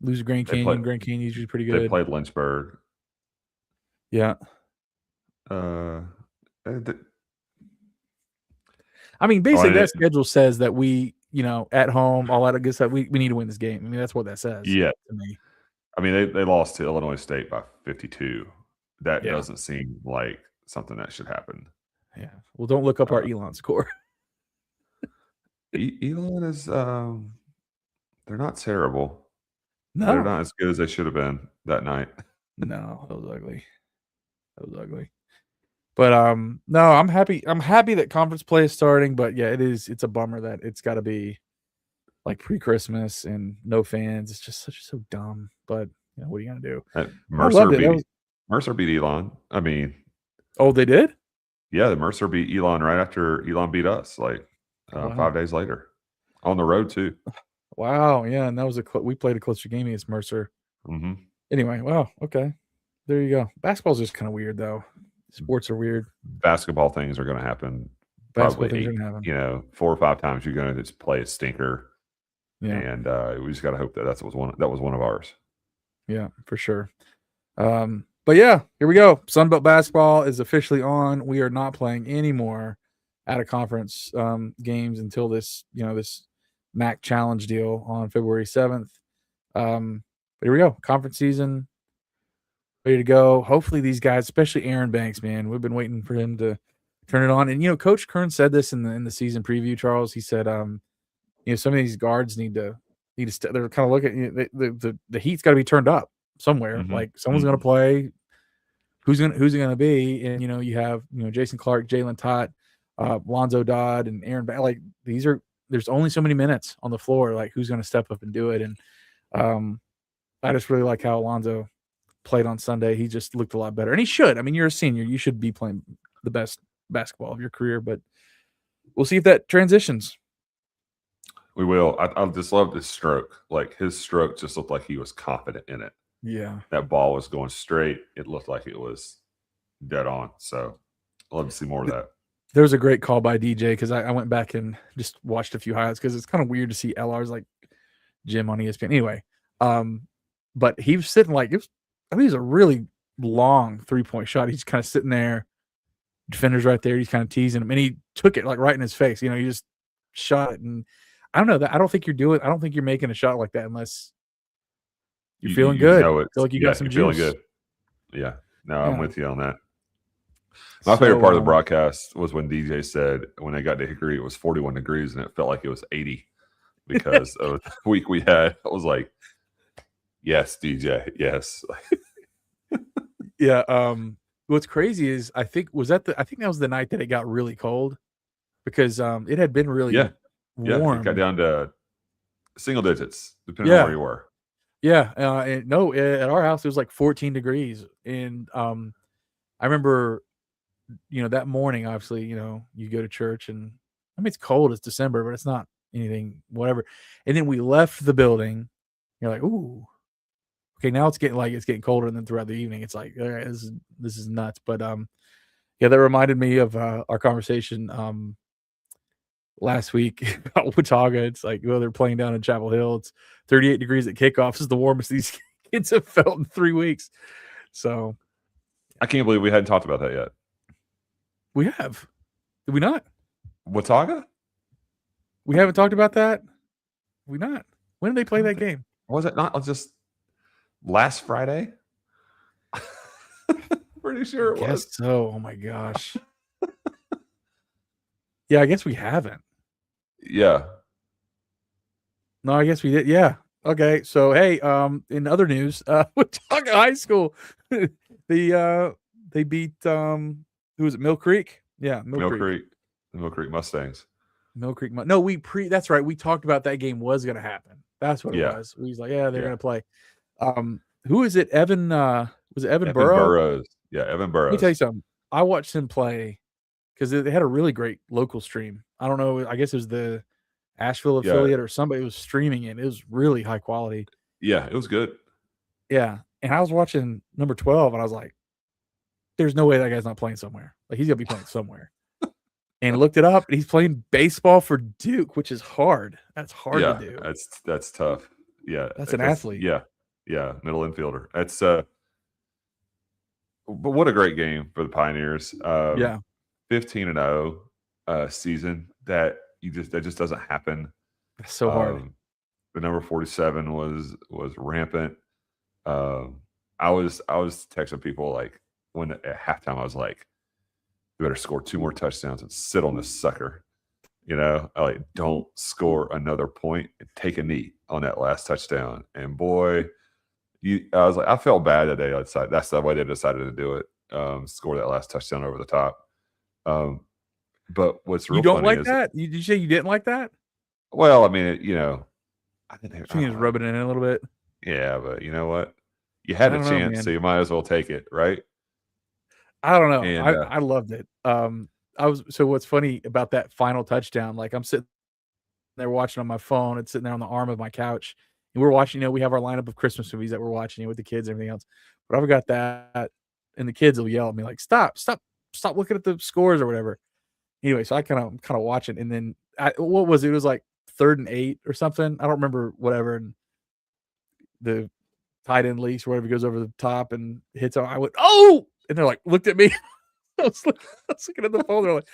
Lose Grand They played Canyon. Grand Canyon usually pretty they good. played Lynchburg. Yeah. Uh, th- I mean, oh, basically and that schedule says that we, at home, all that good stuff. We need to win this game. I mean, that's what that says yeah. to me. I mean, they lost to Illinois State by 52. That Yeah. doesn't seem like something that should happen. Yeah. Well, don't look up our Elon score. Elon is they're not terrible. They're No. not as good as they should have been that night. No, that was ugly. That was ugly. But no, I'm happy. I'm happy that conference play is starting. But yeah, it's a bummer that it's got to be like pre-Christmas and no fans. It's just so dumb. But what are you gonna do? I loved it. Mercer beat Elon. I mean, oh, they did? Yeah, the Mercer beat Elon right after Elon beat us, like Wow. 5 days later, on the road too. Wow, yeah, and that was we played a closer game against Mercer. Mm-hmm. Anyway, wow, okay, there you go. Basketball's just kind of weird though. Sports are weird. Basketball things are going to happen. Basketball Probably things are gonna happen. 4 or 5 times you're going to just play a stinker, Yeah, and we just got to hope that that was one of ours. Yeah, for sure. But yeah, here we go. Sunbelt basketball is officially on. We are not playing any more out of conference games until this MAC challenge deal on February 7th. But here we go. Conference season ready to go. Hopefully these guys, especially Aaron Banks, man, we've been waiting for him to turn it on. And Coach Kern said this in the season preview, Charles. He said some of these guards need to they're kind of looking the heat's got to be turned up somewhere. Mm-hmm. Like someone's going to play. Who's it going to be? And you have Jason Clark, Jalen Tott, Lonzo Dodd, and Aaron. Like there's only so many minutes on the floor. Like who's going to step up and do it? And I just really like how Alonzo played on Sunday. He just looked a lot better, and he should. I mean, you're a senior. You should be playing the best basketball of your career. But we'll see if that transitions. We will. I just love his stroke. Like his stroke just looked like he was confident in it. Yeah. That ball was going straight. It looked like it was dead on. So I'd love to see more of that. There was a great call by DJ because I went back and just watched a few highlights because it's kind of weird to see LR's like Jim on ESPN. Anyway, but he was sitting like it was a really long 3-point shot. He's kind of sitting there, defender's right there. He's kind of teasing him, and he took it like right in his face. He just shot it, and I don't know that. I don't think you're making a shot like that unless you're feeling good. Feel like you got some juice. Feeling good. Yeah. No, I'm with you on that. My favorite part of the broadcast was when DJ said when they got to Hickory, it was 41 degrees and it felt like it was 80 because of the week we had. I was like, yes, DJ, yes. Yeah. What's crazy is I think that was the night that it got really cold because it had been really warm. It got down to single digits depending on where you were. Yeah, no, at our house it was like 14 degrees, and I remember, that morning. Obviously, you go to church, and I mean it's cold. It's December, but it's not anything whatever. And then we left the building. You're like, ooh, okay, now it's getting colder, and then throughout the evening, it's like, all right, this is nuts. But yeah, that reminded me of our conversation last week about Watauga. It's like, well, they're playing down in Chapel Hill. It's 38 degrees at kickoff. This is the warmest these kids have felt in 3 weeks. So I can't believe we hadn't talked about that yet. we have. Did we not? Watauga? We haven't talked about that? We not? When did they play that game? Was it not just last Friday? Pretty sure it was. So. Oh my gosh. Yeah, I guess we haven't. Yeah. No, I guess we did. Yeah. Okay. So hey, in other news, Watauga High School, they beat who was it? Mill Creek? Yeah, Mill Creek. The Mill Creek Mustangs. Mill Creek. No, that's right. We talked about that game was gonna happen. That's what it was. We was like, yeah, they're gonna play. Who is it? Evan was it Evan Burrows? Yeah, Evan Burrows. Let me tell you something. I watched him play because they had a really great local stream. I don't know. I guess it was the Asheville affiliate or somebody was streaming it. It was really high quality. Yeah, it was good. Yeah. And I was watching number 12 and I was like, there's no way that guy's not playing somewhere. Like he's gonna be playing somewhere. And looked it up and he's playing baseball for Duke, which is hard. That's hard to do. That's tough. Yeah. That's an athlete. Yeah. Yeah. Middle infielder. That's but what a great game for the Pioneers. 15-0 season that just doesn't happen. That's so hard. The number 47 was rampant. I was texting people like when at halftime I was like, you better score 2 more touchdowns and sit on this sucker. Don't score another point and take a knee on that last touchdown. And boy, I was like, I felt bad that day. That's the way they decided to do it. Score that last touchdown over the top. But what's real you don't funny like is that? Did you say you didn't like that? Well, I mean, I think he was rubbing it in a little bit. Yeah, but you know what? You had a chance, so you might as well take it, right? I don't know. And, I loved it. So what's funny about that final touchdown? Like I'm sitting there watching on my phone. It's sitting there on the arm of my couch, and we're watching. We have our lineup of Christmas movies that we're watching with the kids and everything else. But I've got that, and the kids will yell at me like, "Stop looking at the scores or whatever." Anyway, so I kind of watch it, and then what was it? It was like 3rd and 8 or something. I don't remember whatever. And the tight end leaks or whatever goes over the top and hits on. I went, oh, and they're like, looked at me. I was looking at the phone. They're like,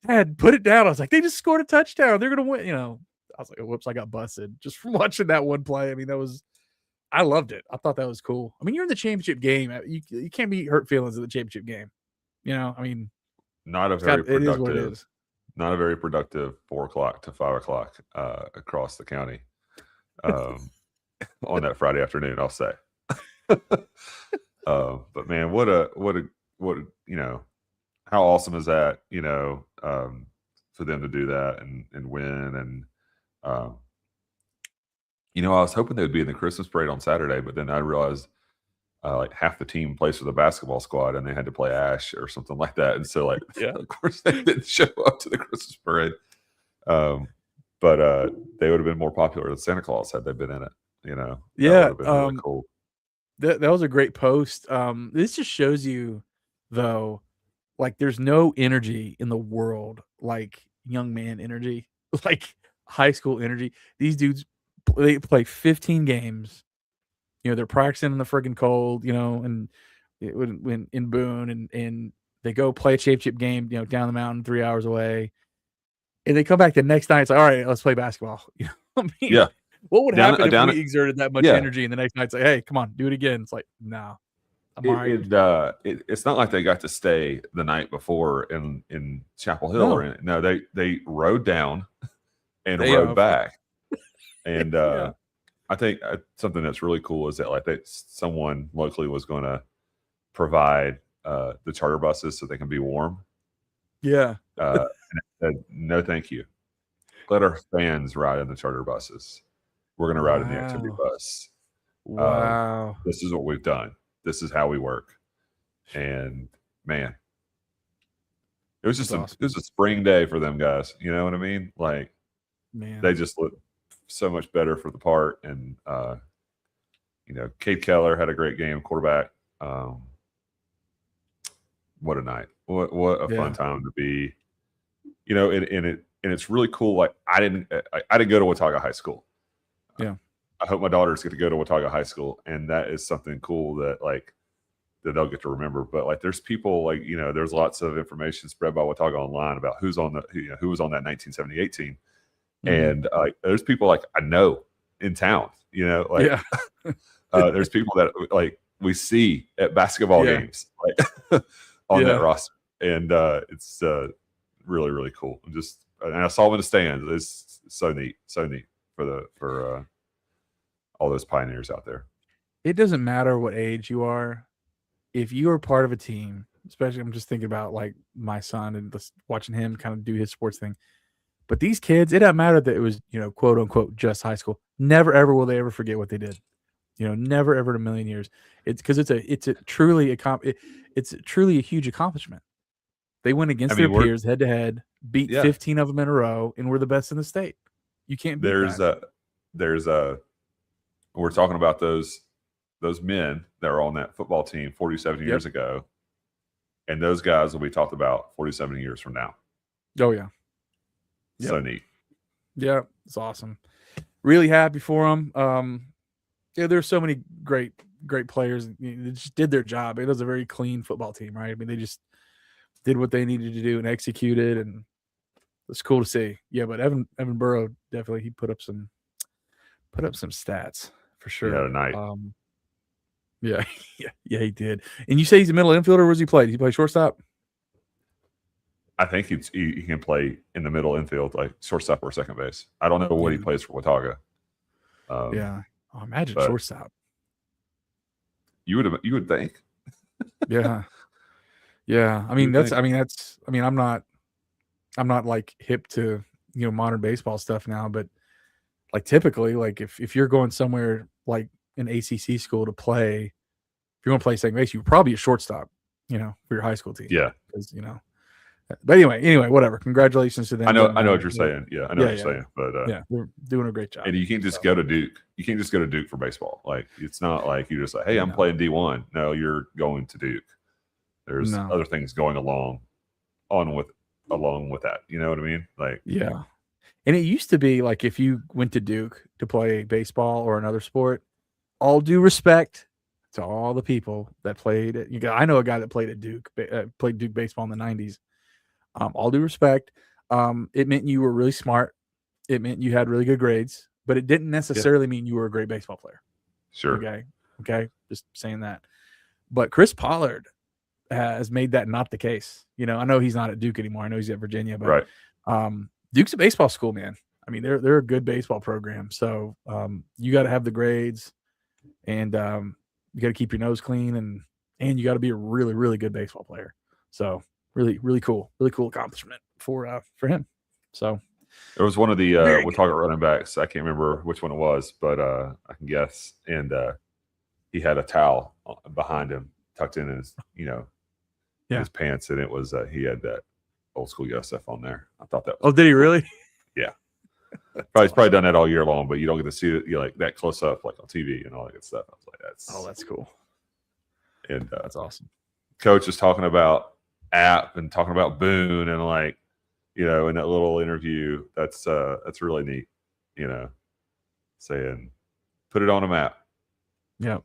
Dad, put it down. I was like, they just scored a touchdown. They're gonna win. I was like, whoops, I got busted just from watching that one play. I mean, I loved it. I thought that was cool. I mean, you're in the championship game. You can't be hurt feelings in the championship game. I mean, not a very productive 4 o'clock to 5 o'clock across the county on that Friday afternoon, I'll say. But man, what how awesome is that? For them to do that and win. And I was hoping they would be in the Christmas parade on Saturday, but then I realized like half the team plays for the basketball squad and they had to play Ash or something like that. And so of course they didn't show up to the Christmas parade. But they would have been more popular than Santa Claus had they been in it, Yeah. That would have been really cool. That was a great post. This just shows you though, like there's no energy in the world like young man energy, like high school energy. These dudes, they play 15 games. They're practicing in the friggin' cold, and when in Boone, and they go play a championship game, down the mountain 3 hours away, and they come back the next night. It's like, all right, let's play basketball. I mean, yeah. What would happen if we exerted that much energy, and the next night it's like, hey, come on, do it again? It's like, no, I'm all right. It's not like they got to stay the night before in Chapel Hill they rode down and rode back, and I think something that's really cool is that someone locally was going to provide the charter buses so they can be warm. Yeah. And I said, no, thank you. Let our fans ride in the charter buses. We're going to ride in the activity bus. Wow. This is what we've done. This is how we work. And man, it was just awesome. it was a spring day for them guys. You know what I mean? Like Man. they just looked so much better for the part. And Cade Keller had a great game, quarterback. What a night! What a fun time to be. And it's really cool. Like I didn't go to Watauga High School. Yeah. I hope my daughters get to go to Watauga High School, and that is something cool that they'll get to remember. But like, there's people there's lots of information spread by Watauga online about who was on that 1978 team, and there's people like I know in town. There's people that like we see at basketball games like on that roster, and it's really, really cool. And I saw them in the stands. It's so neat for all those pioneers out there. It doesn't matter what age you are. If you are part of a team, especially I'm just thinking about like my son and just watching him kind of do his sports thing. But these kids, it doesn't matter that it was, quote unquote, just high school. Never ever will they ever forget what they did. Never ever in a million years. It's because it's truly a huge accomplishment. They went against their peers head to head, beat 15 of them in a row, and we're the best in the state. You can't beat that. We're talking about those men that were on that football team 47 years ago, and those guys will be talked about 47 years from now. Oh yeah, so neat. Yeah, it's awesome. Really happy for them. There's so many great players. They just did their job. It was a very clean football team, right? I mean, they just did what they needed to do and executed, and it's cool to see. Yeah, but Evan Burrow definitely he put up some stats for sure. He had a night. Yeah, he did. And you say he's a middle infielder. Where does he play? Does he play shortstop? I think he can play in the middle infield, like shortstop or second base. I don't know what he plays for Watauga. Imagine shortstop. You would think. Yeah. I mean, I'm not like hip to modern baseball stuff now, but like typically, like if you're going somewhere like an ACC school to play, if you're going to play second base, you're probably a shortstop, for your high school team. Yeah, because But anyway, whatever. Congratulations to them. I know what you're saying. Yeah, I know what you're saying. But they're doing a great job. And you can't just go to Duke. You can't just go to Duke for baseball. Like it's not like you just like, hey, I'm playing D1. No, you're going to Duke. There's other things going along with that. You know what I mean? Like And it used to be like if you went to Duke to play baseball or another sport, all due respect to all the people that played it. I know a guy that played at Duke, played Duke baseball in the 90s. All due respect, it meant you were really smart. It meant you had really good grades, but it didn't necessarily mean you were a great baseball player. Sure. Okay. Just saying that. But Chris Pollard has made that not the case. I know he's not at Duke anymore. I know he's at Virginia, but Duke's a baseball school, man. I mean, they're a good baseball program. So you got to have the grades, and you got to keep your nose clean, and you got to be a really, really good baseball player. So really, really cool accomplishment for him. So it was one of the Watauga running backs. I can't remember which one it was, but I can guess. And he had a towel behind him tucked in his, his pants, and it was he had that old school USF on there. I thought that was Oh, did he really? Yeah. He's probably done that all year long, but you don't get to see it like that close up, like on TV and all that good stuff. I was like, that's cool. And that's awesome. Coach was talking about App and talking about Boone and like, in that little interview. That's really neat, saying put it on a map. Yeah.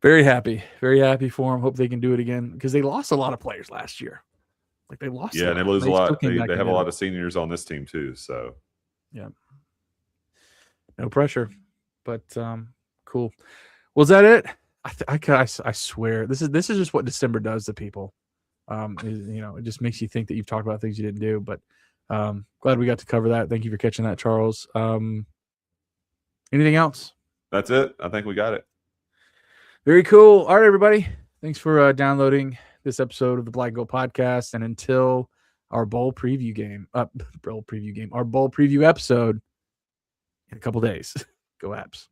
Very happy for them. Hope they can do it again because they lost a lot of players last year. Like they lost. Yeah, and they lose a lot. They have a lot of seniors on this team too. So yeah, no pressure, but cool. Was that it? I swear this is just what December does to people. It just makes you think that you've talked about things you didn't do. But glad we got to cover that. Thank you for catching that, Charles. Anything else? That's it. I think we got it. Very cool. All right, everybody. Thanks for downloading this episode of the Black Gold Podcast. And until our bowl preview episode in a couple days, go Apps.